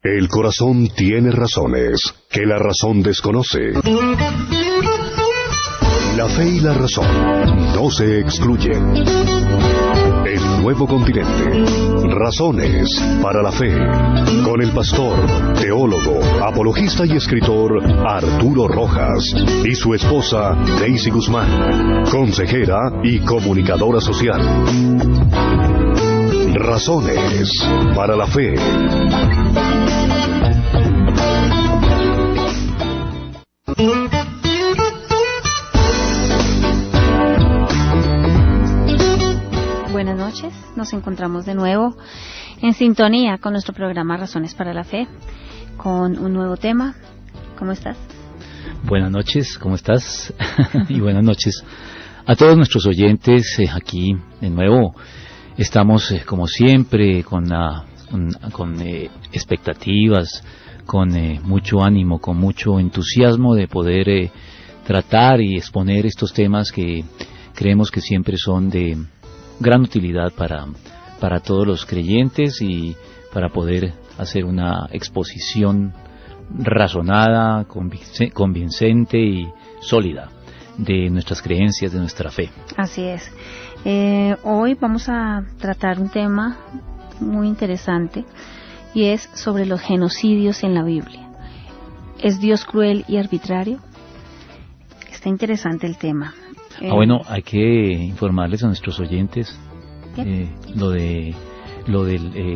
El corazón tiene razones que la razón desconoce. La fe y la razón no se excluyen. El nuevo continente. Razones para la fe. Con el pastor, teólogo, apologista y escritor Arturo Rojas y su esposa Daisy Guzmán, consejera y comunicadora social. Razones para la fe. Buenas noches, nos encontramos de nuevo en sintonía con nuestro programa Razones para la Fe, con un nuevo tema. ¿Cómo estás? Buenas noches, ¿cómo estás? Y buenas noches a todos nuestros oyentes. Aquí de nuevo estamos como siempre con expectativas, con mucho ánimo, con mucho entusiasmo de poder tratar y exponer estos temas que creemos que siempre son de gran utilidad para todos los creyentes y para poder hacer una exposición razonada, convincente y sólida de nuestras creencias, de nuestra fe. Así es. Hoy vamos a tratar un tema muy interesante y es sobre los genocidios en la Biblia. ¿Es Dios cruel y arbitrario? Está interesante el tema. Bueno, hay que informarles a nuestros oyentes lo del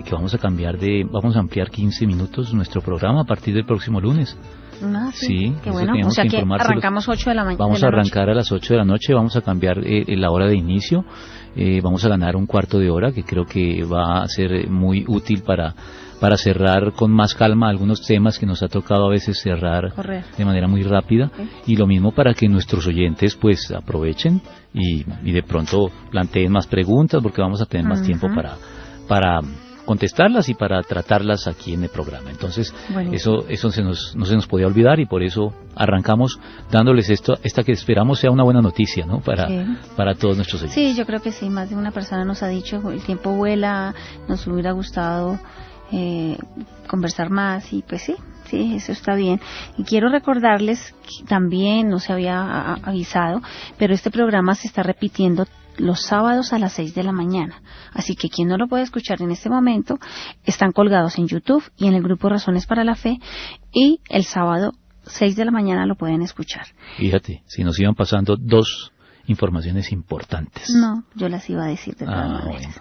que vamos a ampliar 15 minutos nuestro programa a partir del próximo lunes. Sí, qué bueno. O sea que arrancamos 8 de la mañana. Vamos a arrancar a las 8 de la noche, vamos a cambiar la hora de inicio, vamos a ganar un cuarto de hora que creo que va a ser muy útil para cerrar con más calma algunos temas que nos ha tocado a veces cerrar de manera muy rápida, y lo mismo para que nuestros oyentes pues aprovechen y de pronto planteen más preguntas, porque vamos a tener más tiempo para contestarlas y para tratarlas aquí en el programa. Entonces, eso no se nos podía olvidar, y por eso arrancamos dándoles esta que esperamos sea una buena noticia, ¿no? Para todos nuestros oyentes. Sí, yo creo que sí, más de una persona nos ha dicho, el tiempo vuela, nos hubiera gustado conversar más, y pues sí, eso está bien. Y quiero recordarles que también no se había avisado, pero este programa se está repitiendo los sábados a las 6 de la mañana, así que quien no lo puede escuchar en este momento, están colgados en YouTube y en el grupo Razones para la Fe, y el sábado 6 de la mañana lo pueden escuchar. Fíjate, si nos iban pasando dos informaciones importantes. No, yo las iba a decir de todas maneras. Bueno.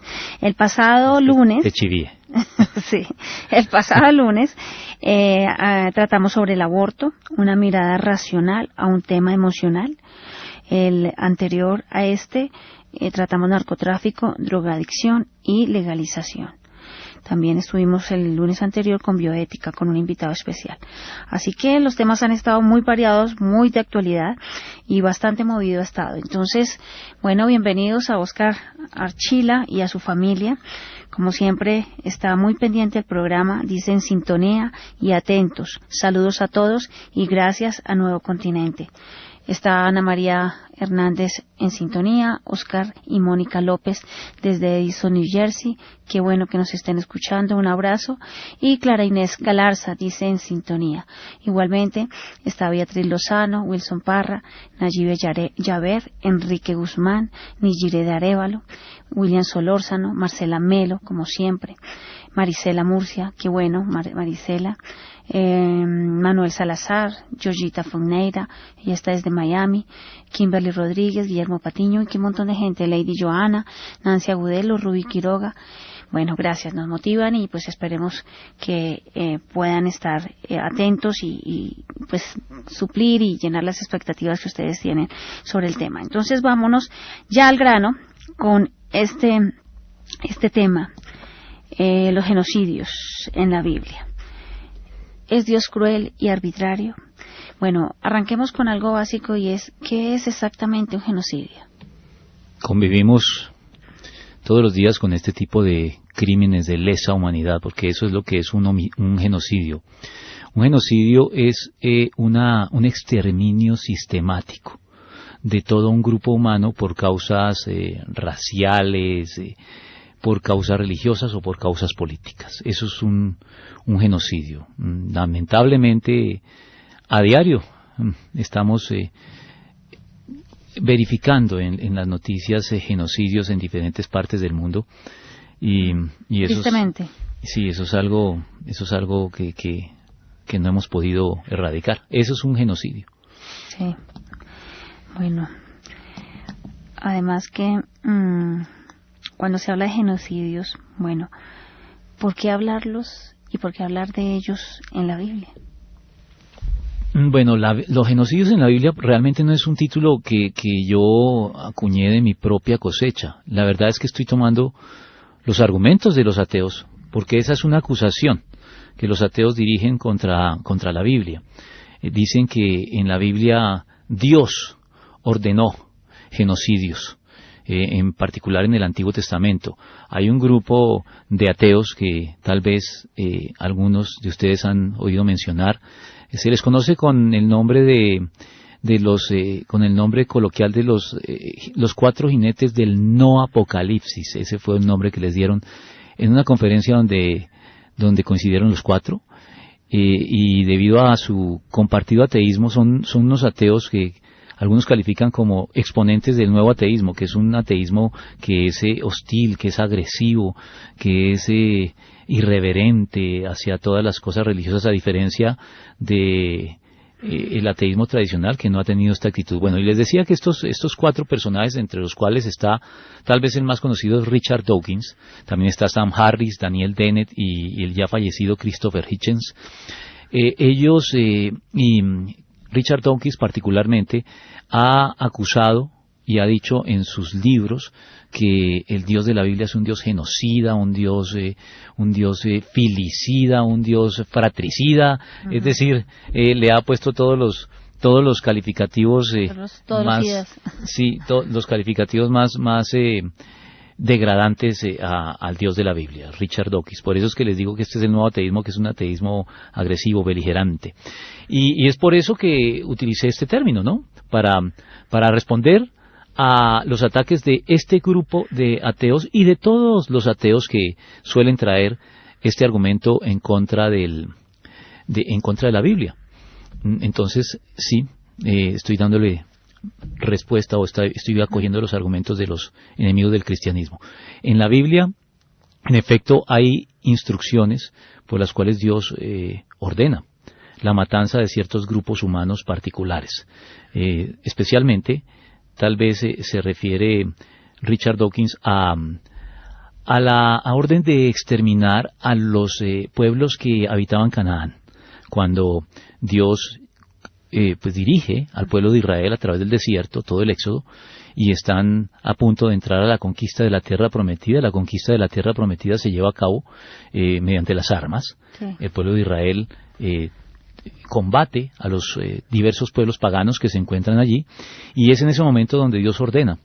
El pasado lunes... Te chivié. Sí, el pasado lunes tratamos sobre el aborto, una mirada racional a un tema emocional. El anterior a tratamos narcotráfico, drogadicción y legalización. También estuvimos el lunes anterior con bioética, con un invitado especial. Así que los temas han estado muy variados, muy de actualidad, y bastante movido ha estado. Entonces, bueno, bienvenidos a Oscar Archila y a su familia. Como siempre, está muy pendiente el programa, dice en sintonía y atentos. Saludos a todos y gracias a Nuevo Continente. Está Ana María Hernández en sintonía, Oscar y Mónica López desde Edison, New Jersey. Qué bueno que nos estén escuchando, un abrazo. Y Clara Inés Galarza dice en sintonía. Igualmente está Beatriz Lozano, Wilson Parra, Nayibe Yaver, Enrique Guzmán, Nigire de Arévalo, William Solórzano, Marcela Melo, como siempre, Marisela Murcia, qué bueno, Marisela, Manuel Salazar, Georgita Fogneira, ella está desde Miami, Kimberly Rodríguez, Guillermo Patiño, y qué montón de gente, Lady Joana, Nancy Agudelo, Rubí Quiroga. Bueno, gracias, nos motivan, y pues esperemos que puedan estar atentos y pues suplir y llenar las expectativas que ustedes tienen sobre el tema. Entonces vámonos ya al grano con este tema, los genocidios en la Biblia. ¿Es Dios cruel y arbitrario? Bueno, arranquemos con algo básico, y es, ¿qué es exactamente un genocidio? Convivimos todos los días con este tipo de crímenes de lesa humanidad, porque eso es lo que es un genocidio. Un genocidio es un exterminio sistemático de todo un grupo humano por causas raciales, por causas religiosas o por causas políticas. Eso es un genocidio. Lamentablemente, a diario estamos verificando en las noticias genocidios en diferentes partes del mundo y eso Tristemente. Sí, eso es algo que no hemos podido erradicar. Eso es un genocidio. Sí. Bueno, además que cuando se habla de genocidios, bueno, ¿por qué hablarlos y por qué hablar de ellos en la Biblia? Bueno, los genocidios en la Biblia realmente no es un título que yo acuñé de mi propia cosecha. La verdad es que estoy tomando los argumentos de los ateos, porque esa es una acusación que los ateos dirigen contra la Biblia. Dicen que en la Biblia Dios ordenó genocidios, en particular en el Antiguo Testamento. Hay un grupo de ateos que tal vez algunos de ustedes han oído mencionar. Se les conoce con el nombre con el nombre coloquial de los 4 jinetes del no apocalipsis. Ese fue el nombre que les dieron en una conferencia donde coincidieron los 4. Y debido a su compartido ateísmo son unos ateos que algunos califican como exponentes del nuevo ateísmo, que es un ateísmo que es hostil, que es agresivo, que es irreverente hacia todas las cosas religiosas, a diferencia de el ateísmo tradicional, que no ha tenido esta actitud. Bueno, y les decía que estos 4 personajes, entre los cuales está tal vez el más conocido es Richard Dawkins, también está Sam Harris, Daniel Dennett y el ya fallecido Christopher Hitchens. Ellos y Richard Dawkins particularmente ha acusado y ha dicho en sus libros que el Dios de la Biblia es un Dios genocida, un Dios filicida, un Dios fratricida. Uh-huh. Es decir, le ha puesto todos los calificativos los calificativos más degradantes al Dios de la Biblia, Richard Dawkins. Por eso es que les digo que este es el nuevo ateísmo, que es un ateísmo agresivo, beligerante. Y es por eso que utilicé este término, ¿no? Para responder a los ataques de este grupo de ateos y de todos los ateos que suelen traer este argumento en contra de la Biblia. Entonces, sí, estoy dándole respuesta o estoy acogiendo los argumentos de los enemigos del cristianismo. En la Biblia, en efecto, hay instrucciones por las cuales Dios ordena la matanza de ciertos grupos humanos particulares. Especialmente, tal vez se refiere Richard Dawkins a la orden de exterminar a los pueblos que habitaban Canaán, cuando Dios pues dirige al pueblo de Israel a través del desierto, todo el éxodo, y están a punto de entrar a la conquista de la tierra prometida. La conquista de la tierra prometida se lleva a cabo mediante las armas. Sí. El pueblo de Israel combate a los diversos pueblos paganos que se encuentran allí, y es en ese momento donde Dios ordena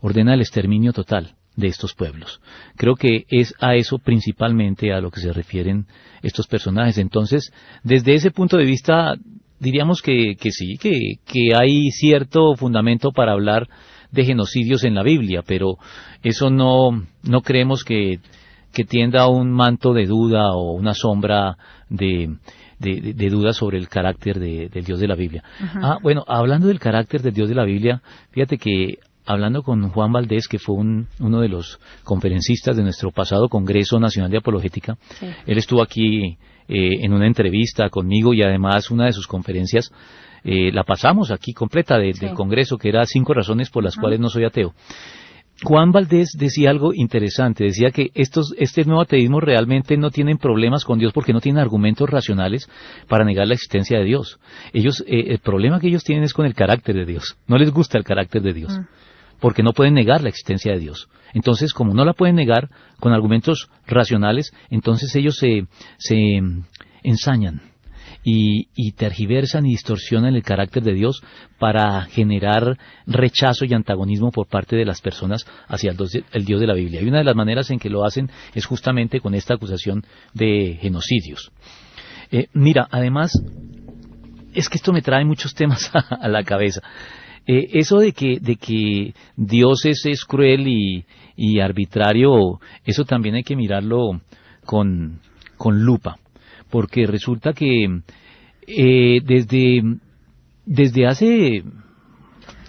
el exterminio total de estos pueblos. Creo que es a eso principalmente a lo que se refieren estos personajes. Entonces, desde ese punto de vista, diríamos que sí, que hay cierto fundamento para hablar de genocidios en la Biblia, pero eso no creemos que tienda a un manto de duda o una sombra de duda sobre el carácter del Dios de la Biblia. Uh-huh. Bueno, hablando del carácter del Dios de la Biblia, fíjate que hablando con Juan Valdés, que fue uno de los conferencistas de nuestro pasado Congreso Nacional de Apologética, sí. Él estuvo aquí en una entrevista conmigo, y además una de sus conferencias la pasamos aquí completa del Congreso, que era 5 razones por las cuales no soy ateo. Juan Valdés decía algo interesante, decía que este nuevo ateísmo realmente no tienen problemas con Dios porque no tienen argumentos racionales para negar la existencia de Dios. El problema que ellos tienen es con el carácter de Dios, no les gusta el carácter de Dios, porque no pueden negar la existencia de Dios. Entonces, como no la pueden negar con argumentos racionales, entonces ellos se ensañan y tergiversan y distorsionan el carácter de Dios para generar rechazo y antagonismo por parte de las personas hacia el Dios de la Biblia. Y una de las maneras en que lo hacen es justamente con esta acusación de genocidios. Mira, además, es que esto me trae muchos temas a la cabeza. Eso de que Dios es cruel y arbitrario, eso también hay que mirarlo con lupa, porque resulta que desde hace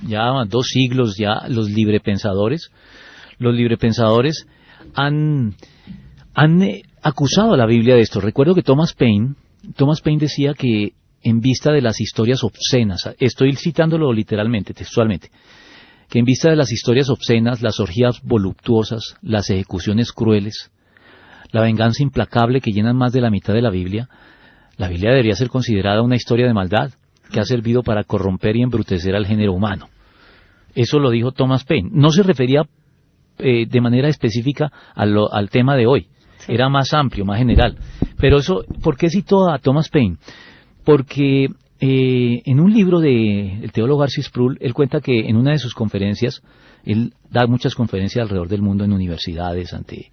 ya 2 siglos ya los librepensadores han acusado a la Biblia de esto. Recuerdo que Thomas Paine decía que en vista de las historias obscenas, estoy citándolo literalmente, textualmente, que en vista de las historias obscenas, las orgías voluptuosas, las ejecuciones crueles, la venganza implacable que llenan más de la mitad de la Biblia debería ser considerada una historia de maldad que ha servido para corromper y embrutecer al género humano. Eso lo dijo Thomas Paine. No se refería de manera específica al tema de hoy. Sí. Era más amplio, más general. Pero eso, ¿por qué citó a Thomas Paine? Porque en un libro del teólogo R.C. Sproul, él cuenta que en una de sus conferencias, él da muchas conferencias alrededor del mundo en universidades, ante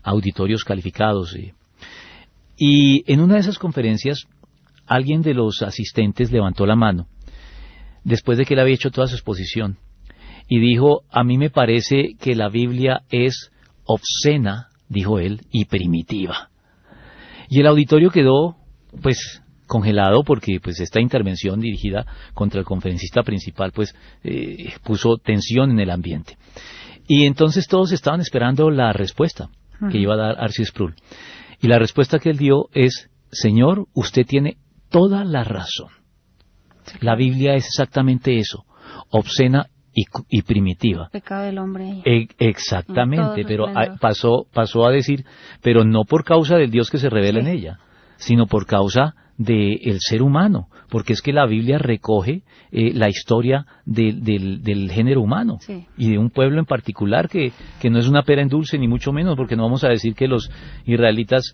auditorios calificados. Y en una de esas conferencias, alguien de los asistentes levantó la mano, después de que él había hecho toda su exposición, y dijo: a mí me parece que la Biblia es obscena, dijo él, y primitiva. Y el auditorio quedó, pues, congelado, porque pues esta intervención dirigida contra el conferencista principal, pues, puso tensión en el ambiente. Y entonces todos estaban esperando la respuesta que iba a dar R.C. Sproul. Y la respuesta que él dio es: Señor, usted tiene toda la razón. La Biblia es exactamente eso, obscena y primitiva. Pecado del hombre. Exactamente, pero pasó a decir, pero no por causa del Dios que se revela en ella, sino por causa del ser humano, porque es que la Biblia recoge la historia del género humano, y de un pueblo en particular que no es una pera en dulce, ni mucho menos, porque no vamos a decir que los israelitas,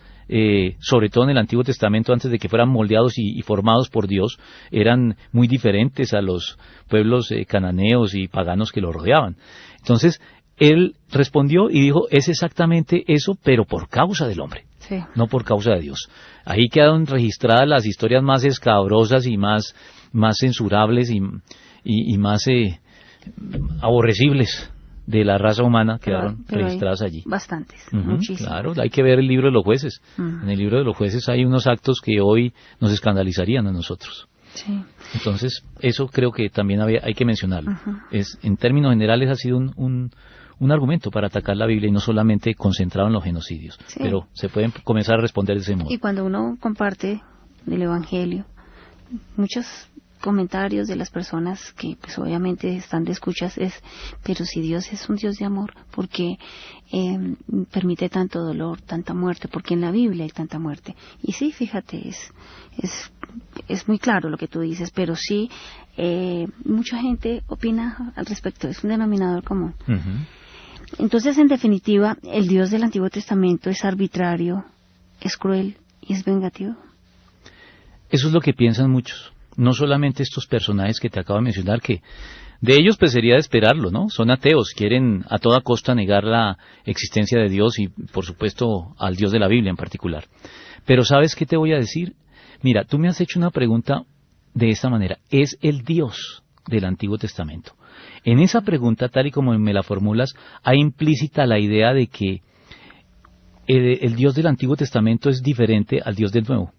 sobre todo en el Antiguo Testamento, antes de que fueran moldeados y formados por Dios, eran muy diferentes a los pueblos cananeos y paganos que lo rodeaban. Entonces, él respondió y dijo: es exactamente eso, pero por causa del hombre. Sí. No por causa de Dios. Ahí quedaron registradas las historias más escabrosas y más censurables y más aborrecibles de la raza humana, quedaron registradas allí. Bastantes, muchísimas. Claro, hay que ver el libro de los jueces. En el libro de los jueces hay unos actos que hoy nos escandalizarían a nosotros. Sí. Entonces, eso creo que también hay que mencionarlo. En términos generales ha sido un argumento para atacar la Biblia, y no solamente concentrado en los genocidios, pero se pueden comenzar a responder de ese modo. Y cuando uno comparte el Evangelio, muchos comentarios de las personas que pues obviamente están de escuchas es: pero si Dios es un Dios de amor, ¿por qué permite tanto dolor, tanta muerte? Porque en la Biblia hay tanta muerte. Y sí, fíjate, es muy claro lo que tú dices, pero sí, mucha gente opina al respecto, es un denominador común. Entonces, en definitiva, el Dios del Antiguo Testamento es arbitrario, es cruel y es vengativo. Eso es lo que piensan muchos. No solamente estos personajes que te acabo de mencionar, que de ellos pues sería de esperarlo, ¿no? Son ateos, quieren a toda costa negar la existencia de Dios y, por supuesto, al Dios de la Biblia en particular. Pero ¿sabes qué te voy a decir? Mira, tú me has hecho una pregunta de esta manera: ¿es el Dios del Antiguo Testamento? En esa pregunta, tal y como me la formulas, hay implícita la idea de que el Dios del Antiguo Testamento es diferente al Dios del Nuevo.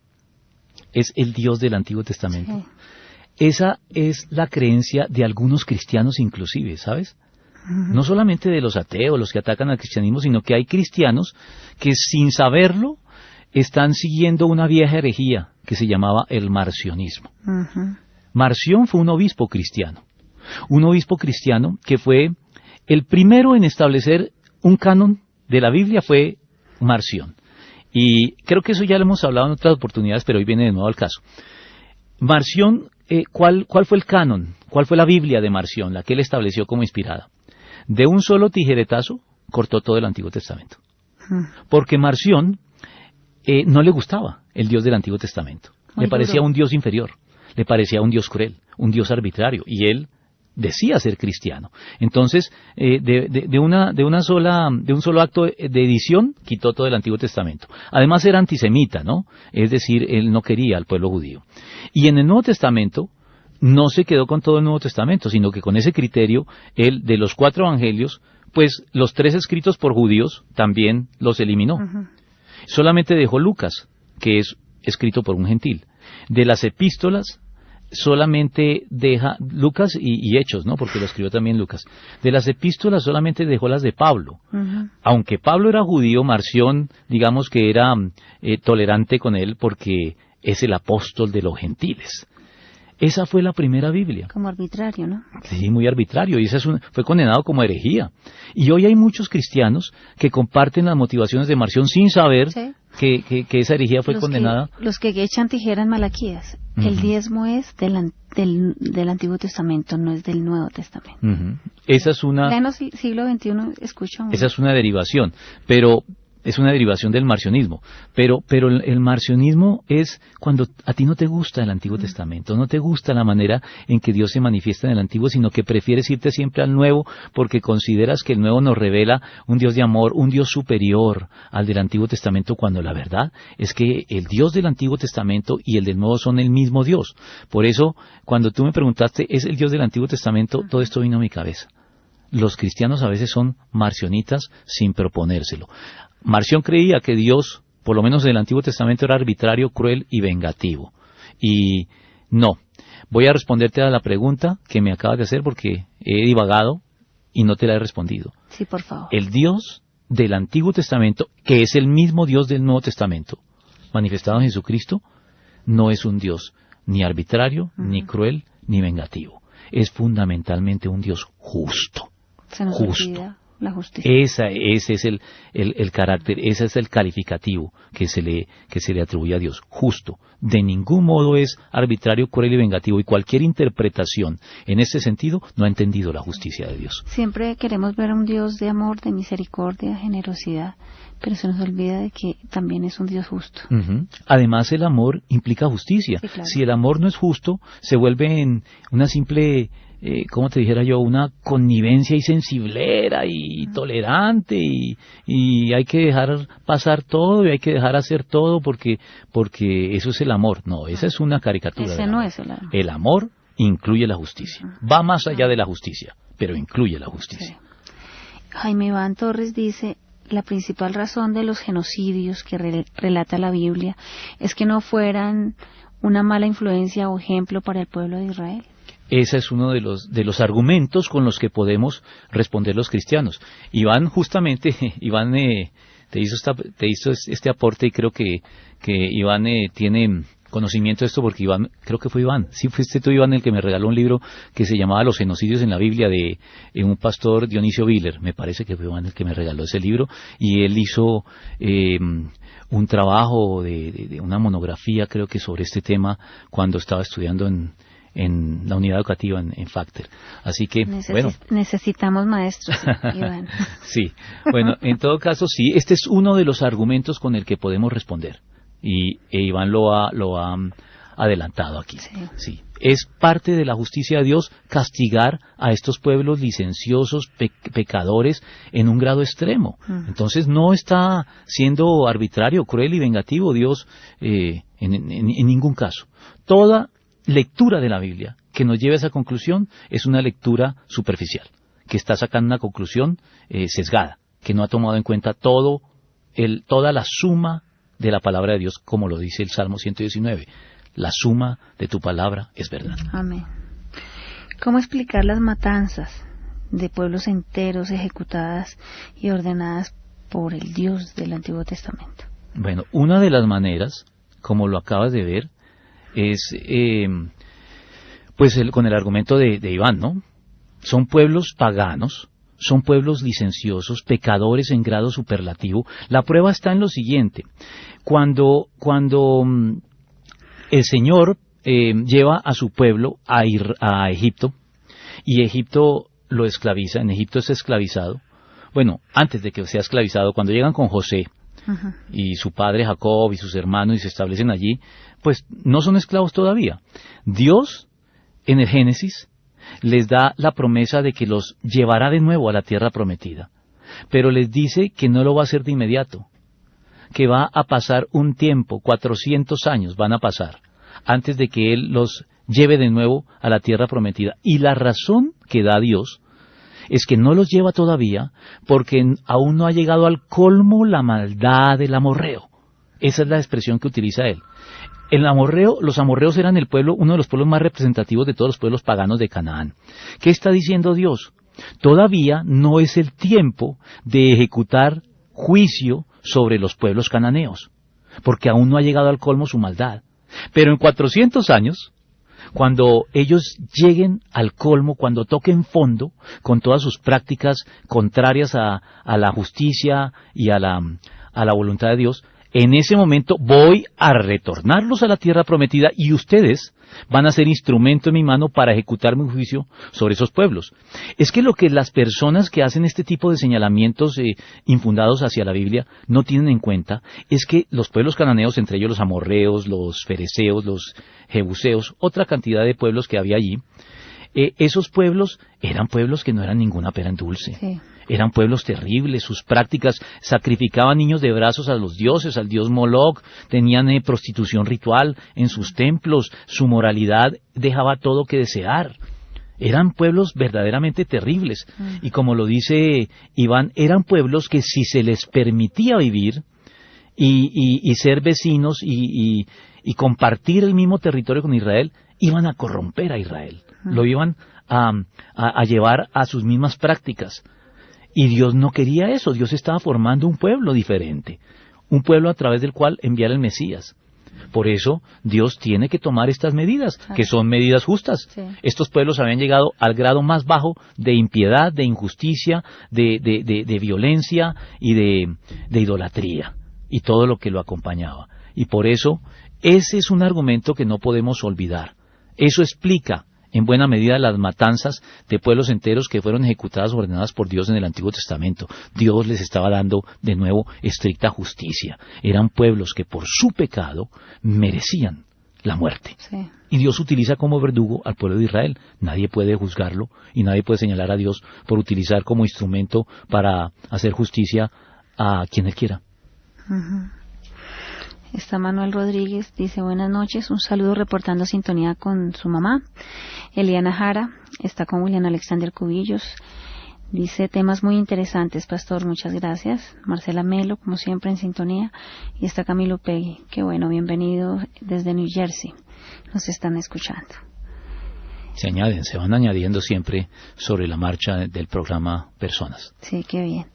Es el Dios del Antiguo Testamento. Sí. Esa es la creencia de algunos cristianos inclusive, ¿sabes? No solamente de los ateos, los que atacan al cristianismo, sino que hay cristianos que sin saberlo están siguiendo una vieja herejía que se llamaba el marcionismo. Marción fue un obispo cristiano. Un obispo cristiano que fue el primero en establecer un canon de la Biblia, fue Marción. Y creo que eso ya lo hemos hablado en otras oportunidades, pero hoy viene de nuevo al caso. Marción, ¿cuál fue el canon? ¿Cuál fue la Biblia de Marción, la que él estableció como inspirada? De un solo tijeretazo cortó todo el Antiguo Testamento. Porque Marción no le gustaba el Dios del Antiguo Testamento. Le parecía un Dios inferior, le parecía un Dios cruel, un Dios arbitrario, y él decía ser cristiano. Entonces, de un solo acto de edición, quitó todo el Antiguo Testamento. Además era antisemita, ¿no? Es decir, él no quería al pueblo judío. Y en el Nuevo Testamento no se quedó con todo el Nuevo Testamento, sino que con ese criterio, él, de los 4 evangelios, pues los 3 escritos por judíos también los eliminó. Solamente dejó Lucas, que es escrito por un gentil. De las epístolas, solamente deja Lucas y Hechos, ¿no? Porque lo escribió también Lucas. De las epístolas solamente dejó las de Pablo. Aunque Pablo era judío, Marción, digamos que era tolerante con él porque es el apóstol de los gentiles. Esa fue la primera Biblia. Como arbitrario, ¿no? Sí, muy arbitrario, y fue condenado como herejía. Y hoy hay muchos cristianos que comparten las motivaciones de Marción sin saber que esa herejía fue condenada. Los que echan tijera en Malaquías. El diezmo es del Antiguo Testamento, no es del Nuevo Testamento. Esa es una... En el siglo XXI escucho... Esa es una derivación, pero... Es una derivación del marcionismo, pero el marcionismo es cuando a ti no te gusta el Antiguo Testamento, no te gusta la manera en que Dios se manifiesta en el Antiguo, sino que prefieres irte siempre al Nuevo porque consideras que el Nuevo nos revela un Dios de amor, un Dios superior al del Antiguo Testamento, cuando la verdad es que el Dios del Antiguo Testamento y el del Nuevo son el mismo Dios. Por eso, cuando tú me preguntaste, ¿es el Dios del Antiguo Testamento? Todo esto vino a mi cabeza. Los cristianos a veces son marcionitas sin proponérselo. Marción creía que Dios, por lo menos en el Antiguo Testamento, era arbitrario, cruel y vengativo. Y no. Voy a responderte a la pregunta que me acabas de hacer porque he divagado y no te la he respondido. Sí, por favor. El Dios del Antiguo Testamento, que es el mismo Dios del Nuevo Testamento, manifestado en Jesucristo, no es un Dios ni arbitrario, ni cruel, ni vengativo. Es fundamentalmente un Dios justo. Se nos olvida la justicia. Ese es el carácter, ese es el calificativo que se le atribuye a Dios, justo. De ningún modo es arbitrario, cruel y vengativo, y cualquier interpretación en ese sentido no ha entendido la justicia de Dios. Siempre queremos ver a un Dios de amor, de misericordia, generosidad, pero se nos olvida de que también es un Dios justo. Además, el amor implica justicia. Sí, claro. Si el amor no es justo, se vuelve en una simple... como te dijera yo, una connivencia y sensiblera y tolerante y hay que dejar pasar todo y hay que dejar hacer todo porque eso es el amor. No, esa es una caricatura. Ese no es el amor. El amor incluye la justicia. Va más allá de la justicia, pero incluye la justicia. Sí. Jaime Iván Torres dice, la principal razón de los genocidios que relata la Biblia es que no fueran una mala influencia o ejemplo para el pueblo de Israel. Ese es uno de los argumentos con los que podemos responder los cristianos. Iván justamente, te hizo este aporte y creo que Iván tiene conocimiento de esto porque Iván, creo que fue Iván, sí fuiste tú Iván el que me regaló un libro que se llamaba Los genocidios en la Biblia de un pastor Dionisio Viller, me parece que fue Iván el que me regaló ese libro y él hizo un trabajo de una monografía creo que sobre este tema cuando estaba estudiando en la unidad educativa en Facter. Así que, necesitamos maestros, Iván. Sí, bueno, en todo caso, sí, este es uno de los argumentos con el que podemos responder. Y Iván lo ha adelantado aquí. Sí. Es parte de la justicia de Dios castigar a estos pueblos licenciosos, pecadores, en un grado extremo. Entonces no está siendo arbitrario, cruel y vengativo Dios en ningún caso. Toda lectura de la Biblia que nos lleve a esa conclusión es una lectura superficial, que está sacando una conclusión sesgada, que no ha tomado en cuenta toda la suma de la palabra de Dios, como lo dice el Salmo 119. La suma de tu palabra es verdad. Amén. ¿Cómo explicar las matanzas de pueblos enteros ejecutadas y ordenadas por el Dios del Antiguo Testamento? Bueno, una de las maneras, como lo acabas de ver, es con el argumento de Iván, ¿no? Son pueblos paganos, son pueblos licenciosos, pecadores en grado superlativo. La prueba está en lo siguiente. Cuando el Señor lleva a su pueblo a Egipto, y Egipto lo esclaviza, en Egipto es esclavizado, bueno, antes de que sea esclavizado, cuando llegan con José, y su padre Jacob y sus hermanos y se establecen allí, pues no son esclavos todavía. Dios, en el Génesis, les da la promesa de que los llevará de nuevo a la tierra prometida, pero les dice que no lo va a hacer de inmediato, que va a pasar un tiempo, 400 años van a pasar, antes de que Él los lleve de nuevo a la tierra prometida. Y la razón que da Dios es que no los lleva todavía porque aún no ha llegado al colmo la maldad del amorreo. Esa es la expresión que utiliza él. Los amorreos eran uno de los pueblos más representativos de todos los pueblos paganos de Canaán. ¿Qué está diciendo Dios? Todavía no es el tiempo de ejecutar juicio sobre los pueblos cananeos, porque aún no ha llegado al colmo su maldad. Pero en 400 años, cuando ellos lleguen al colmo, cuando toquen fondo con todas sus prácticas contrarias a la justicia y a la voluntad de Dios, en ese momento voy a retornarlos a la tierra prometida y ustedes van a ser instrumento en mi mano para ejecutar mi juicio sobre esos pueblos. Es que lo que las personas que hacen este tipo de señalamientos infundados hacia la Biblia no tienen en cuenta es que los pueblos cananeos, entre ellos los amorreos, los fereceos, los jebuseos, otra cantidad de pueblos que había allí, esos pueblos eran pueblos que no eran ninguna pera en dulce. Sí. Eran pueblos terribles, sus prácticas sacrificaban niños de brazos a los dioses, al dios Moloch, tenían prostitución ritual en sus templos, su moralidad dejaba todo que desear. Eran pueblos verdaderamente terribles. Y como lo dice Iván, eran pueblos que si se les permitía vivir y ser vecinos y compartir el mismo territorio con Israel, iban a corromper a Israel, lo iban a llevar a sus mismas prácticas. Y Dios no quería eso. Dios estaba formando un pueblo diferente, un pueblo a través del cual enviar el Mesías. Por eso Dios tiene que tomar estas medidas, que son medidas justas. Sí. Estos pueblos habían llegado al grado más bajo de impiedad, de injusticia, de violencia y de idolatría, y todo lo que lo acompañaba. Y por eso, ese es un argumento que no podemos olvidar. Eso explica en buena medida las matanzas de pueblos enteros que fueron ejecutadas o ordenadas por Dios en el Antiguo Testamento. Dios les estaba dando de nuevo estricta justicia. Eran pueblos que por su pecado merecían la muerte. Sí. Y Dios utiliza como verdugo al pueblo de Israel. Nadie puede juzgarlo y nadie puede señalar a Dios por utilizar como instrumento para hacer justicia a quien Él quiera. Está Manuel Rodríguez, dice buenas noches, un saludo reportando sintonía con su mamá. Eliana Jara está con William Alexander Cubillos, dice temas muy interesantes, pastor, muchas gracias. Marcela Melo, como siempre en sintonía, y está Camilo Pegui, qué bueno, bienvenido desde New Jersey, nos están escuchando. Se van añadiendo siempre sobre la marcha del programa personas. Sí, qué bien.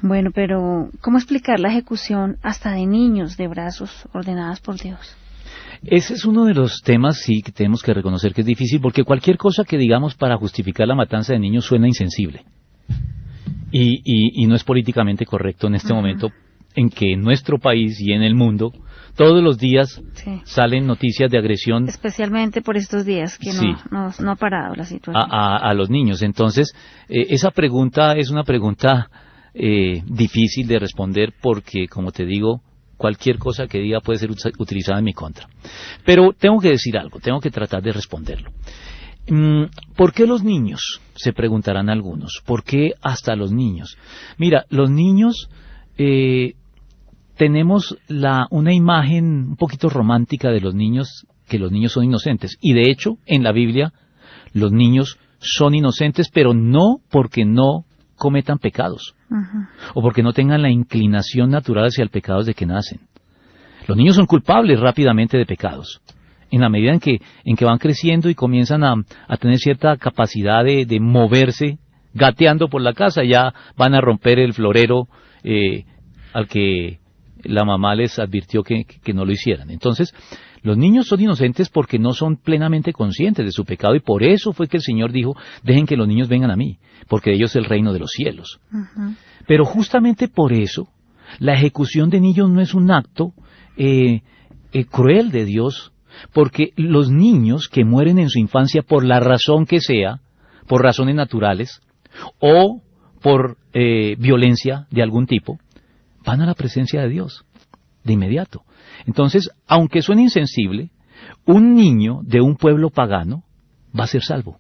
Bueno, pero ¿cómo explicar la ejecución hasta de niños de brazos ordenadas por Dios? Ese es uno de los temas, sí, que tenemos que reconocer que es difícil, porque cualquier cosa que digamos para justificar la matanza de niños suena insensible. Y no es políticamente correcto en este momento en que en nuestro país y en el mundo todos los días salen noticias de agresión. Especialmente por estos días que no ha parado la situación. A los niños. Entonces, esa pregunta es una pregunta difícil de responder porque, como te digo, cualquier cosa que diga puede ser utilizada en mi contra. Pero tengo que decir algo, tengo que tratar de responderlo. ¿Por qué los niños? Se preguntarán algunos. ¿Por qué hasta los niños? Mira, los niños, tenemos una imagen un poquito romántica de los niños, que los niños son inocentes. Y de hecho, en la Biblia, los niños son inocentes, pero no porque no cometan pecados, o porque no tengan la inclinación natural hacia el pecado desde que nacen. Los niños son culpables rápidamente de pecados. En la medida en que van creciendo y comienzan a tener cierta capacidad de moverse, gateando por la casa, ya van a romper el florero al que la mamá les advirtió que no lo hicieran. Entonces, los niños son inocentes porque no son plenamente conscientes de su pecado, y por eso fue que el Señor dijo, dejen que los niños vengan a mí, porque de ellos es el reino de los cielos. Pero justamente por eso, la ejecución de niños no es un acto cruel de Dios, porque los niños que mueren en su infancia por la razón que sea, por razones naturales, o por violencia de algún tipo, van a la presencia de Dios, de inmediato. Entonces, aunque suene insensible, un niño de un pueblo pagano va a ser salvo.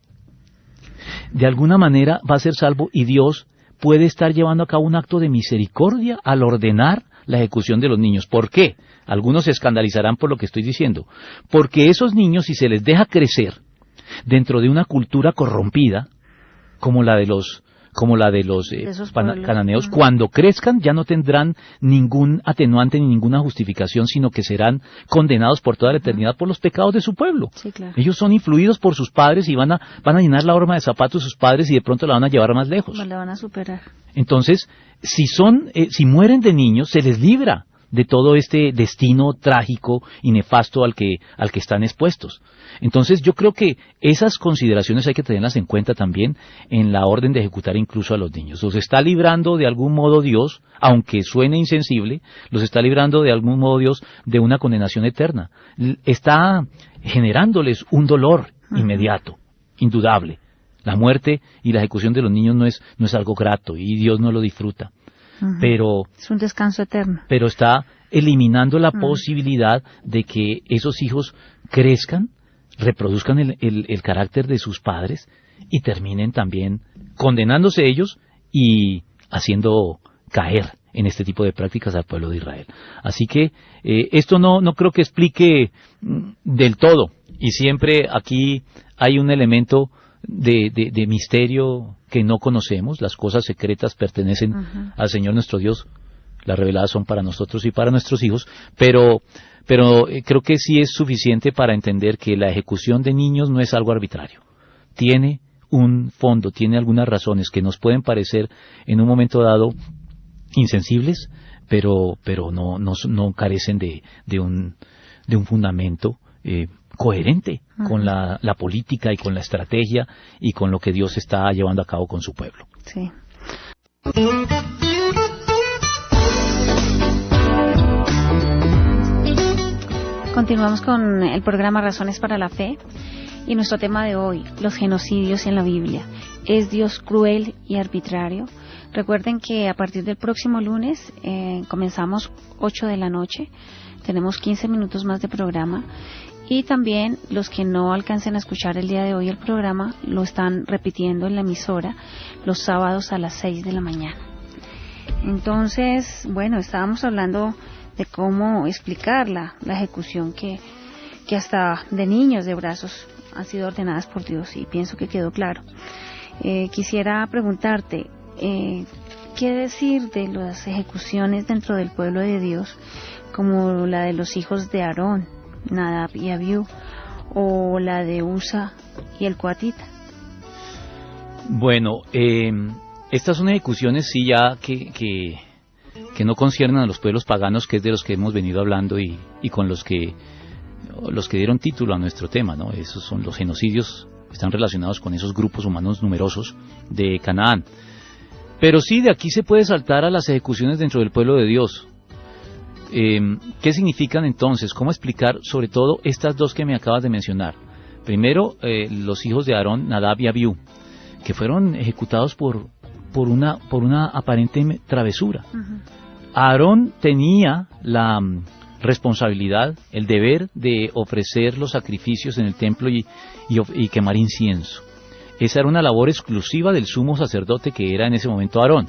De alguna manera va a ser salvo, y Dios puede estar llevando a cabo un acto de misericordia al ordenar la ejecución de los niños. ¿Por qué? Algunos se escandalizarán por lo que estoy diciendo. Porque esos niños, si se les deja crecer dentro de una cultura corrompida, como la de los cananeos, cuando crezcan ya no tendrán ningún atenuante ni ninguna justificación, sino que serán condenados por toda la eternidad por los pecados de su pueblo. Sí, claro. Ellos son influidos por sus padres y van a llenar la horma de zapatos de sus padres y de pronto la van a llevar más lejos. La van a superar. Entonces, si mueren de niños, se les libra de todo este destino trágico y nefasto al que están expuestos. Entonces yo creo que esas consideraciones hay que tenerlas en cuenta también en la orden de ejecutar incluso a los niños. Los está librando de algún modo Dios, aunque suene insensible, los está librando de algún modo Dios de una condenación eterna. Está generándoles un dolor inmediato, indudable. La muerte y la ejecución de los niños no es algo grato y Dios no lo disfruta. Pero es un descanso eterno. Pero está eliminando la posibilidad de que esos hijos crezcan, reproduzcan el carácter de sus padres y terminen también condenándose ellos y haciendo caer en este tipo de prácticas al pueblo de Israel. Así que esto no creo que explique del todo, y siempre aquí hay un elemento de misterio que no conocemos. Las cosas secretas pertenecen al Señor nuestro Dios, las reveladas son para nosotros y para nuestros hijos, pero creo que sí es suficiente para entender que la ejecución de niños no es algo arbitrario. Tiene un fondo, tiene algunas razones que nos pueden parecer en un momento dado insensibles, pero no carecen de un fundamento coherente con la política y con la estrategia y con lo que Dios está llevando a cabo con su pueblo. Sí. Continuamos con el programa Razones para la Fe y nuestro tema de hoy, los genocidios en la Biblia. ¿Es Dios cruel y arbitrario? Recuerden que a partir del próximo lunes comenzamos 8 de la noche, tenemos 15 minutos más de programa. Y también los que no alcancen a escuchar el día de hoy el programa lo están repitiendo en la emisora los sábados a las 6 de la mañana. Entonces, bueno, estábamos hablando de cómo explicar la ejecución que hasta de niños de brazos han sido ordenadas por Dios, y pienso que quedó claro. Quisiera preguntarte, ¿qué decir de las ejecuciones dentro del pueblo de Dios, como la de los hijos de Aarón, Nadab y Abiú, o la de Usa y el coatita? Bueno, estas son ejecuciones sí ya que no conciernen a los pueblos paganos, que es de los que hemos venido hablando y con los que dieron título a nuestro tema, ¿no? Esos son los genocidios, están relacionados con esos grupos humanos numerosos de Canaán. Pero sí, de aquí se puede saltar a las ejecuciones dentro del pueblo de Dios. ¿Qué significan entonces? ¿Cómo explicar sobre todo estas dos que me acabas de mencionar? Primero, los hijos de Aarón, Nadab y Abiú, que fueron ejecutados por una aparente travesura. Aarón tenía la responsabilidad, el deber de ofrecer los sacrificios en el templo y quemar incienso. Esa era una labor exclusiva del sumo sacerdote, que era en ese momento Aarón.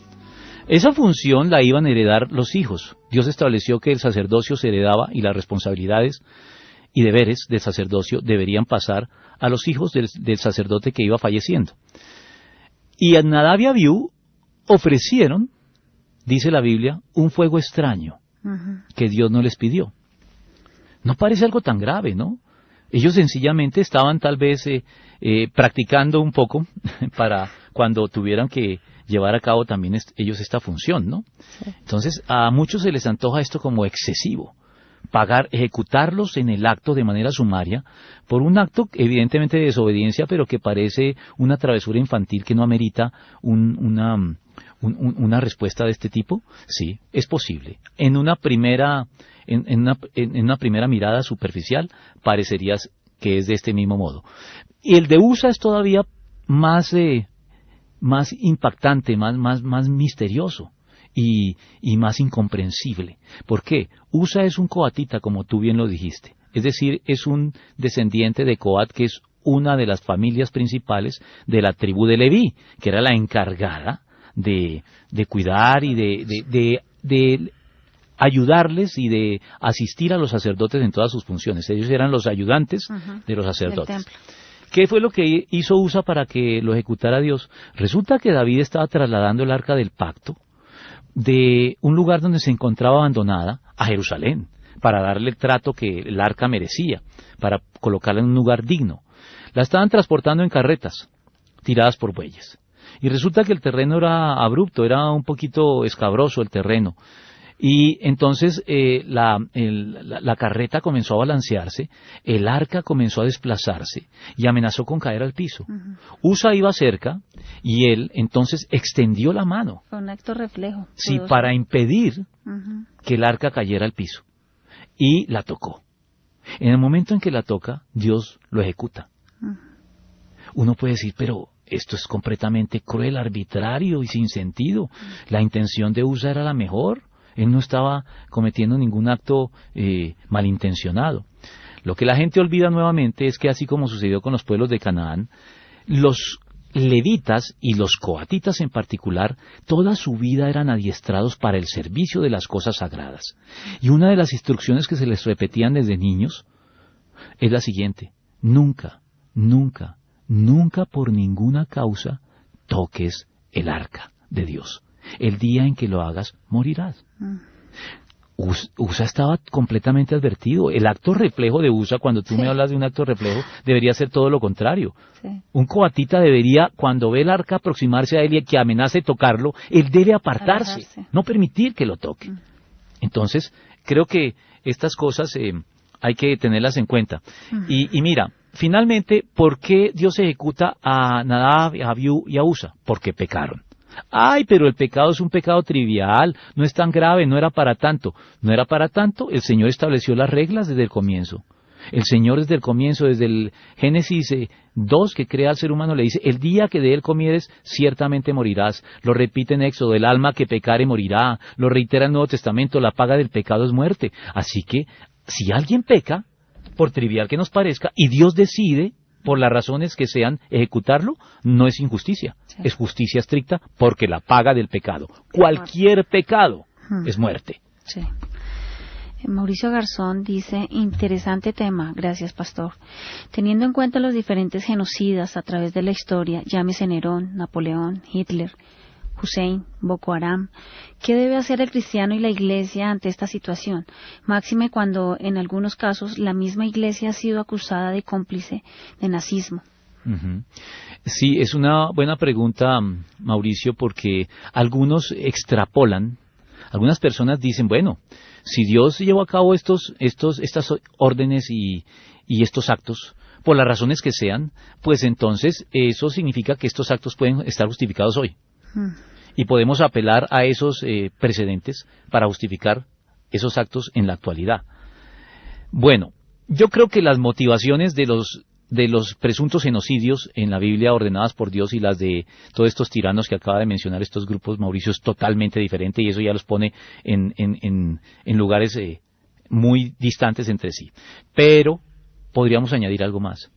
Esa función la iban a heredar los hijos. Dios estableció que el sacerdocio se heredaba y las responsabilidades y deberes del sacerdocio deberían pasar a los hijos del sacerdote que iba falleciendo. Y a Nadab y Abiú ofrecieron, dice la Biblia, un fuego extraño que Dios no les pidió. No parece algo tan grave, ¿no? Ellos sencillamente estaban tal vez practicando un poco para cuando tuvieran que llevar a cabo también ellos esta función, ¿no? Sí. Entonces, a muchos se les antoja esto como excesivo, ejecutarlos en el acto de manera sumaria, por un acto evidentemente de desobediencia, pero que parece una travesura infantil que no amerita una respuesta de este tipo. Sí, es posible. En una primera mirada superficial parecería que es de este mismo modo. Y el de Usa es todavía más impactante, más misterioso y más incomprensible. ¿Por qué? Usa es un coatita, como tú bien lo dijiste. Es decir, es un descendiente de Coat, que es una de las familias principales de la tribu de Leví, que era la encargada de cuidar y de ayudarles y de asistir a los sacerdotes en todas sus funciones. Ellos eran los ayudantes de los sacerdotes. ¿Qué fue lo que hizo Usa para que lo ejecutara Dios? Resulta que David estaba trasladando el arca del pacto de un lugar donde se encontraba abandonada a Jerusalén, para darle el trato que el arca merecía, para colocarla en un lugar digno. La estaban transportando en carretas, tiradas por bueyes. Y resulta que el terreno era abrupto, era un poquito escabroso el terreno. Y entonces la carreta comenzó a balancearse, el arca comenzó a desplazarse y amenazó con caer al piso. Usa iba cerca y él entonces extendió la mano. Fue un acto reflejo. Sí, para impedir que el arca cayera al piso. Y la tocó. En el momento en que la toca, Dios lo ejecuta. Uno puede decir, pero esto es completamente cruel, arbitrario y sin sentido. La intención de Usa era la mejor. Él no estaba cometiendo ningún acto malintencionado. Lo que la gente olvida nuevamente es que, así como sucedió con los pueblos de Canaán, los levitas y los coatitas en particular, toda su vida eran adiestrados para el servicio de las cosas sagradas. Y una de las instrucciones que se les repetían desde niños es la siguiente: nunca, nunca, nunca por ninguna causa toques el arca de Dios. El día en que lo hagas, morirás. Usa estaba completamente advertido. El acto reflejo de Usa, cuando tú me hablas de un acto reflejo, debería ser todo lo contrario. Un coatita debería, cuando ve el arca aproximarse a él y que amenace tocarlo, él debe apartarse, no permitir que lo toque. Entonces, creo que estas cosas hay que tenerlas en cuenta. Y mira, finalmente, ¿por qué Dios ejecuta a Nadab, a Abiú y a Usa? Porque pecaron. Ay, pero el pecado es un pecado trivial, no es tan grave, no era para tanto. No era para tanto, el Señor estableció las reglas desde el comienzo. El Señor desde el comienzo, desde el Génesis 2, que crea al ser humano, le dice: el día que de él comieres, ciertamente morirás. Lo repite en Éxodo: el alma que pecare morirá. Lo reitera el Nuevo Testamento: la paga del pecado es muerte. Así que, si alguien peca, por trivial que nos parezca, y Dios decide, por las razones que sean, ejecutarlo, no es injusticia, es justicia estricta, porque la paga del pecado, cualquier pecado, es muerte. Sí. Mauricio Garzón dice: interesante tema, gracias pastor. Teniendo en cuenta los diferentes genocidas a través de la historia, llámese Nerón, Napoleón, Hitler, Hussein, Boko Haram, ¿qué debe hacer el cristiano y la iglesia ante esta situación? Máxime cuando en algunos casos la misma iglesia ha sido acusada de cómplice de nazismo. Sí, es una buena pregunta, Mauricio, porque algunos extrapolan, algunas personas dicen, bueno, si Dios llevó a cabo estas órdenes y estos actos, por las razones que sean, pues entonces eso significa que estos actos pueden estar justificados hoy. Y podemos apelar a esos precedentes para justificar esos actos en la actualidad. Bueno, yo creo que las motivaciones de los presuntos genocidios en la Biblia ordenadas por Dios y las de todos estos tiranos que acaba de mencionar estos grupos, Mauricio, es totalmente diferente, y eso ya los pone en lugares muy distantes entre sí. Pero podríamos añadir algo más.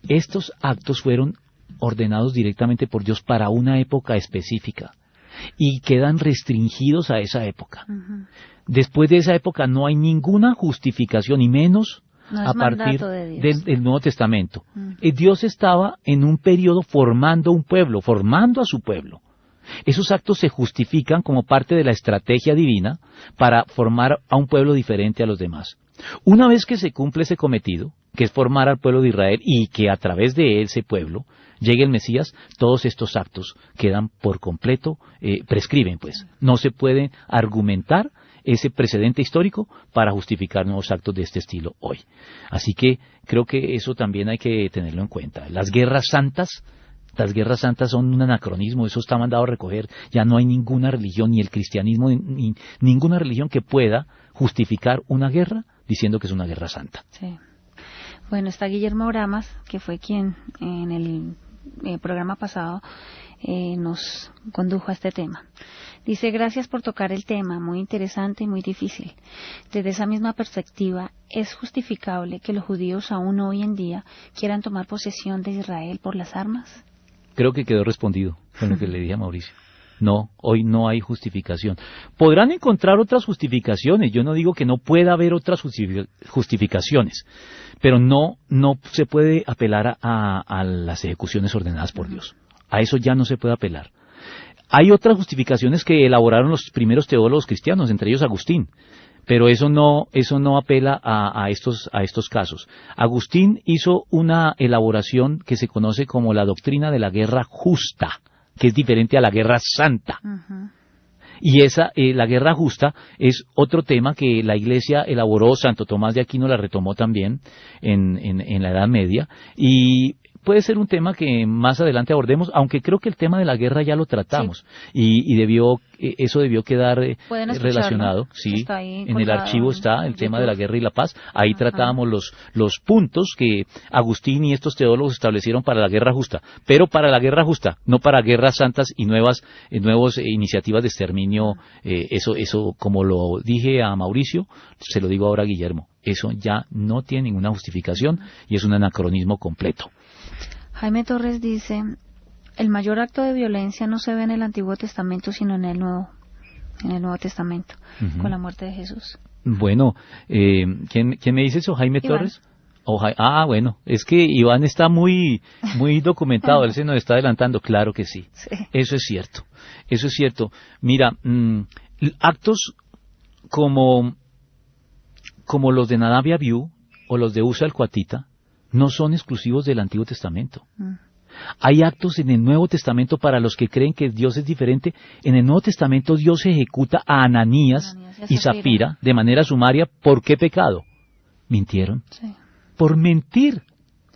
Estos actos fueron ordenados directamente por Dios para una época específica y quedan restringidos a esa época. Después de esa época no hay ninguna justificación, y menos a partir del Nuevo Testamento. Dios estaba en un periodo formando un pueblo, formando a su pueblo. Esos actos se justifican como parte de la estrategia divina para formar a un pueblo diferente a los demás. Una vez que se cumple ese cometido, que es formar al pueblo de Israel, y que a través de ese pueblo llegue el Mesías, todos estos actos quedan por completo, prescriben pues. No se puede argumentar ese precedente histórico para justificar nuevos actos de este estilo hoy. Así que creo que eso también hay que tenerlo en cuenta. Las guerras santas son un anacronismo, eso está mandado a recoger. Ya no hay ninguna religión, ni el cristianismo, ni ninguna religión que pueda justificar una guerra diciendo que es una guerra santa. Sí. Bueno, está Guillermo Bramas, que fue quien en el programa pasado nos condujo a este tema. Dice: gracias por tocar el tema, muy interesante y muy difícil. Desde esa misma perspectiva, ¿es justificable que los judíos aún hoy en día quieran tomar posesión de Israel por las armas? Creo que quedó respondido con lo que le dije a Mauricio. No, hoy no hay justificación. Podrán encontrar otras justificaciones, yo no digo que no pueda haber otras justificaciones, pero no se puede apelar a las ejecuciones ordenadas por Dios. A eso ya no se puede apelar. Hay otras justificaciones que elaboraron los primeros teólogos cristianos, entre ellos Agustín, pero eso no apela a estos casos. Agustín hizo una elaboración que se conoce como la doctrina de la guerra justa, que es diferente a la guerra santa. Y la guerra justa es otro tema que la Iglesia elaboró, Santo Tomás de Aquino la retomó también en la Edad Media, y puede ser un tema que más adelante abordemos, aunque creo que el tema de la guerra ya lo tratamos, sí. y eso debió quedar relacionado, sí, en el archivo está el tema de la guerra y la paz, ahí tratábamos los puntos que Agustín y estos teólogos establecieron para la guerra justa, pero para la guerra justa, no para guerras santas y nuevas iniciativas de exterminio, eso como lo dije a Mauricio, se lo digo ahora a Guillermo, eso ya no tiene ninguna justificación y es un anacronismo completo. Jaime Torres dice, el mayor acto de violencia no se ve en el Antiguo Testamento, sino en el Nuevo Testamento, con la muerte de Jesús. Bueno, ¿quién me dice eso? ¿Jaime Iván. Torres? Bueno, es que Iván está muy documentado, él se nos está adelantando, claro que sí. Eso es cierto. Mira, actos como los de Nadab y Abiú, o los de Uza el Cuatita, no son exclusivos del Antiguo Testamento. Hay actos en el Nuevo Testamento para los que creen que Dios es diferente. En el Nuevo Testamento Dios ejecuta a Ananías y Zafira de manera sumaria. ¿Por qué pecado? Mintieron. Sí. Por mentir.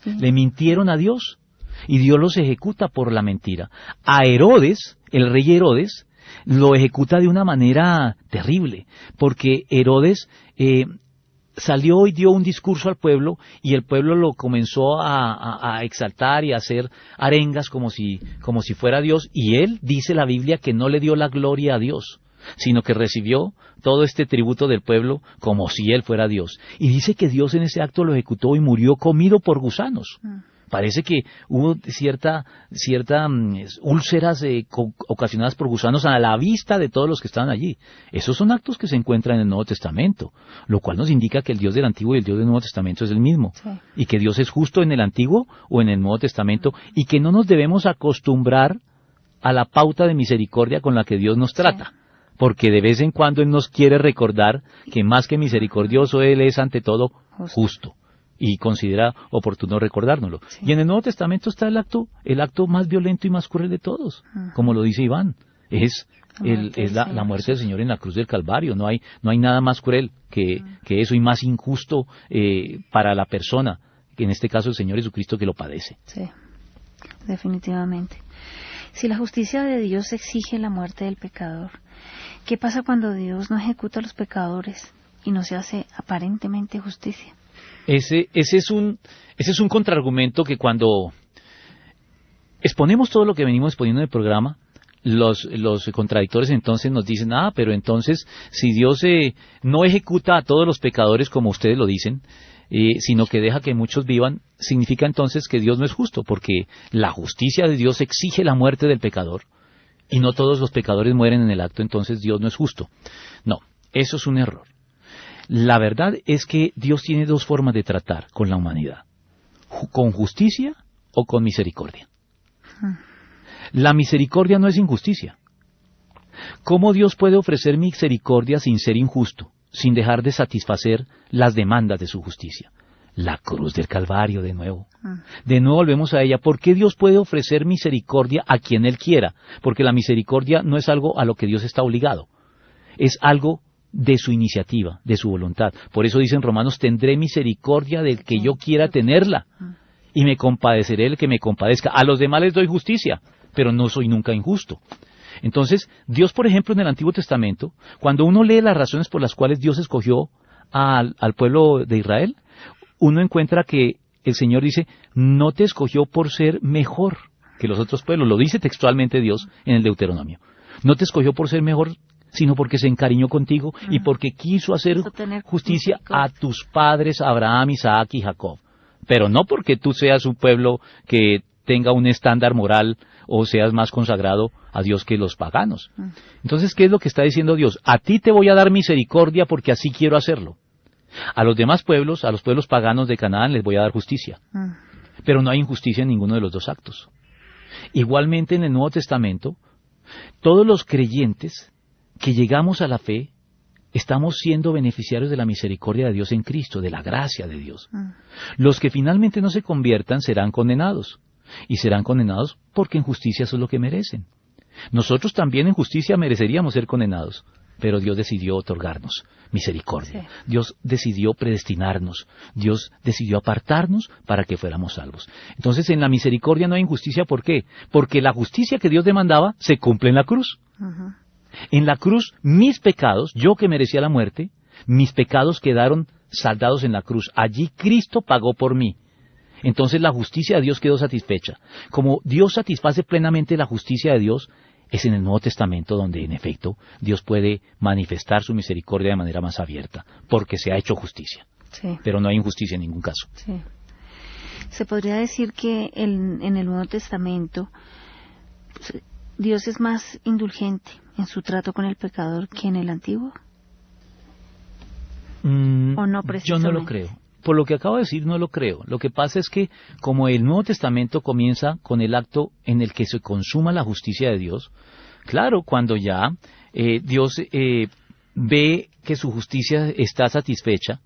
Sí. Le mintieron a Dios y Dios los ejecuta por la mentira. A Herodes, el rey Herodes, lo ejecuta de una manera terrible, porque Herodes salió y dio un discurso al pueblo, y el pueblo lo comenzó a exaltar y a hacer arengas como si fuera Dios, y él, dice la Biblia, que no le dio la gloria a Dios, sino que recibió todo este tributo del pueblo como si él fuera Dios. Y dice que Dios en ese acto lo ejecutó y murió comido por gusanos. Parece que hubo cierta úlceras ocasionadas por gusanos a la vista de todos los que estaban allí. Esos son actos que se encuentran en el Nuevo Testamento, lo cual nos indica que el Dios del Antiguo y el Dios del Nuevo Testamento es el mismo, sí. Y que Dios es justo en el Antiguo o en el Nuevo Testamento, y que no nos debemos acostumbrar a la pauta de misericordia con la que Dios nos trata. Sí. Porque de vez en cuando Él nos quiere recordar que más que misericordioso, Él es ante todo justo. Y considera oportuno recordárnoslo. Sí. Y en el Nuevo Testamento está el acto más violento y más cruel de todos, como lo dice Iván. Es la muerte del Señor en la cruz del Calvario. No hay nada más cruel que eso, y más injusto para la persona, que en este caso el Señor Jesucristo, que lo padece. Sí, definitivamente. Si la justicia de Dios exige la muerte del pecador, ¿qué pasa cuando Dios no ejecuta a los pecadores y no se hace aparentemente justicia? Ese es un contraargumento que cuando exponemos todo lo que venimos exponiendo en el programa, los contradictores entonces nos dicen, pero entonces si Dios no ejecuta a todos los pecadores como ustedes lo dicen, sino que deja que muchos vivan, significa entonces que Dios no es justo, porque la justicia de Dios exige la muerte del pecador, y no todos los pecadores mueren en el acto, entonces Dios no es justo. No, eso es un error. La verdad es que Dios tiene dos formas de tratar con la humanidad, con justicia o con misericordia. La misericordia no es injusticia. ¿Cómo Dios puede ofrecer misericordia sin ser injusto, sin dejar de satisfacer las demandas de su justicia? La cruz del Calvario, de nuevo. De nuevo volvemos a ella. ¿Por qué Dios puede ofrecer misericordia a quien Él quiera? Porque la misericordia no es algo a lo que Dios está obligado. Es algo de su iniciativa, de su voluntad. Por eso dice en Romanos, tendré misericordia del que yo quiera tenerla, y me compadeceré el que me compadezca. A los demás les doy justicia, pero no soy nunca injusto. Entonces, Dios, por ejemplo, en el Antiguo Testamento, cuando uno lee las razones por las cuales Dios escogió al pueblo de Israel, uno encuentra que el Señor dice, no te escogió por ser mejor que los otros pueblos. Lo dice textualmente Dios en el Deuteronomio. No te escogió por ser mejor, sino porque se encariñó contigo y porque quiso hacer justicia a tus padres Abraham, Isaac y Jacob. Pero no porque tú seas un pueblo que tenga un estándar moral o seas más consagrado a Dios que los paganos. Entonces, ¿qué es lo que está diciendo Dios? A ti te voy a dar misericordia porque así quiero hacerlo. A los demás pueblos, a los pueblos paganos de Canaán, les voy a dar justicia. Pero no hay injusticia en ninguno de los dos actos. Igualmente en el Nuevo Testamento, todos los creyentes que llegamos a la fe, estamos siendo beneficiarios de la misericordia de Dios en Cristo, de la gracia de Dios. Los que finalmente no se conviertan serán condenados. Y serán condenados porque en justicia eso es lo que merecen. Nosotros también en justicia mereceríamos ser condenados, pero Dios decidió otorgarnos misericordia. Sí. Dios decidió predestinarnos. Dios decidió apartarnos para que fuéramos salvos. Entonces en la misericordia no hay injusticia. ¿Por qué? Porque la justicia que Dios demandaba se cumple en la cruz. En la cruz, mis pecados, yo que merecía la muerte, mis pecados quedaron saldados en la cruz. Allí Cristo pagó por mí. Entonces la justicia de Dios quedó satisfecha. Como Dios satisface plenamente la justicia de Dios, es en el Nuevo Testamento donde, en efecto, Dios puede manifestar su misericordia de manera más abierta, porque se ha hecho justicia. Sí. Pero no hay injusticia en ningún caso. Sí. Se podría decir que en el Nuevo Testamento Dios es más indulgente en su trato con el pecador que en el Antiguo. ¿O no precisamente? Yo no lo creo. Por lo que acabo de decir, no lo creo. Lo que pasa es que, como el Nuevo Testamento comienza con el acto en el que se consuma la justicia de Dios, claro, cuando ya Dios ve que su justicia está satisfecha,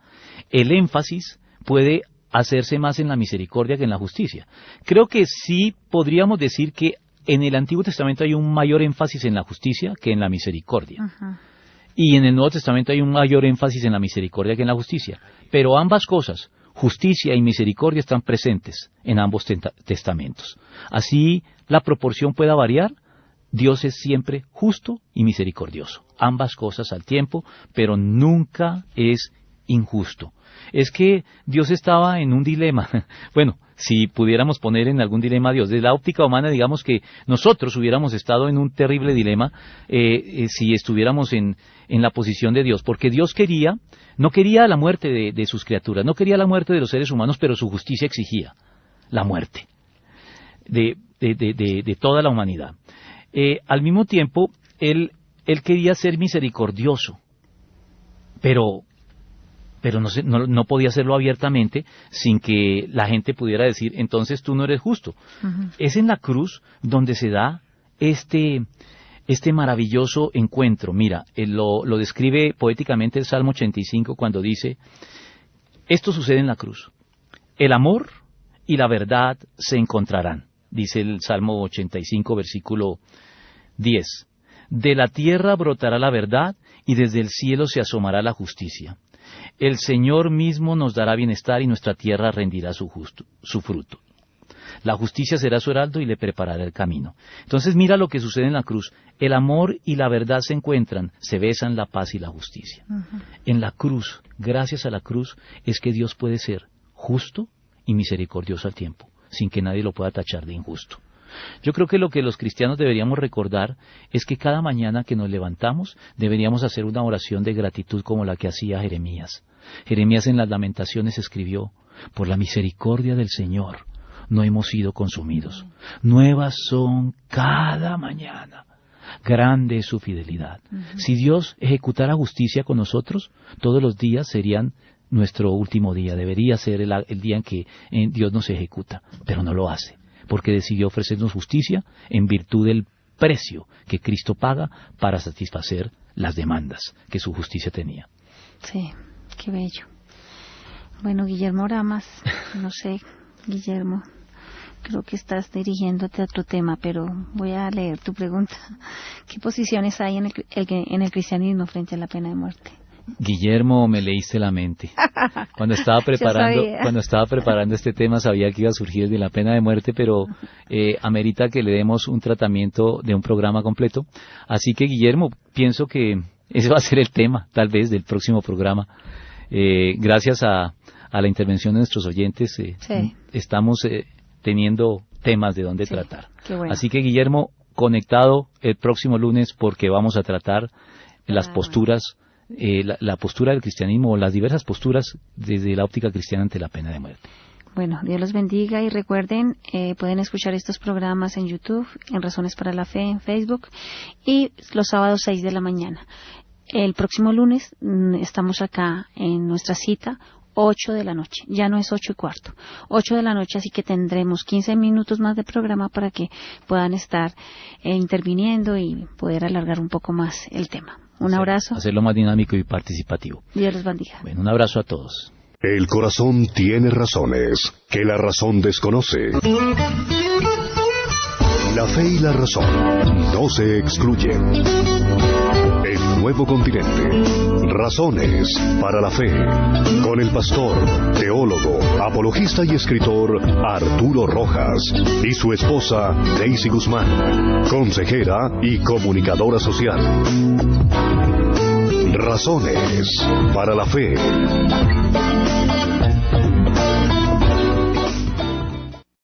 el énfasis puede hacerse más en la misericordia que en la justicia. Creo que sí podríamos decir que en el Antiguo Testamento hay un mayor énfasis en la justicia que en la misericordia. Y en el Nuevo Testamento hay un mayor énfasis en la misericordia que en la justicia. Pero ambas cosas, justicia y misericordia, están presentes en ambos testamentos. Así la proporción pueda variar, Dios es siempre justo y misericordioso. Ambas cosas al tiempo, pero nunca es injusto. Es que Dios estaba en un dilema. Bueno, si pudiéramos poner en algún dilema a Dios, desde la óptica humana, digamos que nosotros hubiéramos estado en un terrible dilema si estuviéramos en la posición de Dios, porque Dios no quería la muerte de sus criaturas, no quería la muerte de los seres humanos, pero su justicia exigía la muerte de toda la humanidad. Al mismo tiempo, Él quería ser misericordioso, pero no podía hacerlo abiertamente sin que la gente pudiera decir, entonces tú no eres justo. Es en la cruz donde se da este maravilloso encuentro. Mira, lo describe poéticamente el Salmo 85 cuando dice, esto sucede en la cruz. El amor y la verdad se encontrarán, dice el Salmo 85, versículo 10. De la tierra brotará la verdad y desde el cielo se asomará la justicia. El Señor mismo nos dará bienestar y nuestra tierra rendirá su fruto. La justicia será su heraldo y le preparará el camino. Entonces mira lo que sucede en la cruz. El amor y la verdad se encuentran, se besan la paz y la justicia. En la cruz, gracias a la cruz, es que Dios puede ser justo y misericordioso al tiempo, sin que nadie lo pueda tachar de injusto. Yo creo que lo que los cristianos deberíamos recordar es que cada mañana que nos levantamos deberíamos hacer una oración de gratitud como la que hacía Jeremías. Jeremías en las Lamentaciones escribió, por la misericordia del Señor no hemos sido consumidos. Nuevas son cada mañana. Grande es su fidelidad. Si Dios ejecutara justicia con nosotros, todos los días serían nuestro último día. Debería ser el día en que Dios nos ejecuta, pero no lo hace, porque decidió ofrecernos justicia en virtud del precio que Cristo paga para satisfacer las demandas que su justicia tenía. Sí, qué bello. Bueno, Guillermo Ramas, no sé, Guillermo, creo que estás dirigiéndote a otro tema, pero voy a leer tu pregunta. ¿Qué posiciones hay en el cristianismo frente a la pena de muerte? Guillermo, me leíste la mente. Cuando estaba preparando este tema sabía que iba a surgir de la pena de muerte, pero amerita que le demos un tratamiento de un programa completo. Así que, Guillermo, pienso que ese va a ser el tema, tal vez, del próximo programa. Gracias a la intervención de nuestros oyentes, estamos teniendo temas de dónde tratar. Bueno. Así que, Guillermo, conectado el próximo lunes porque vamos a tratar las posturas, la postura del cristianismo o las diversas posturas desde la óptica cristiana ante la pena de muerte. Bueno, Dios los bendiga y recuerden, pueden escuchar estos programas en YouTube, en Razones para la Fe, en Facebook y los sábados 6 de la mañana. El próximo lunes estamos acá en nuestra cita, 8 de la noche, ya no es 8:15, 8 de la noche, así que tendremos 15 minutos más de programa para que puedan estar interviniendo y poder alargar un poco más el tema. Un abrazo. Hacerlo más dinámico y participativo. Dios los bendiga. Bueno, un abrazo a todos. El corazón tiene razones que la razón desconoce. La fe y la razón no se excluyen. El nuevo continente. Razones para la fe. Con el pastor, teólogo, apologista y escritor Arturo Rojas y su esposa Daisy Guzmán, consejera y comunicadora social. Razones para la fe.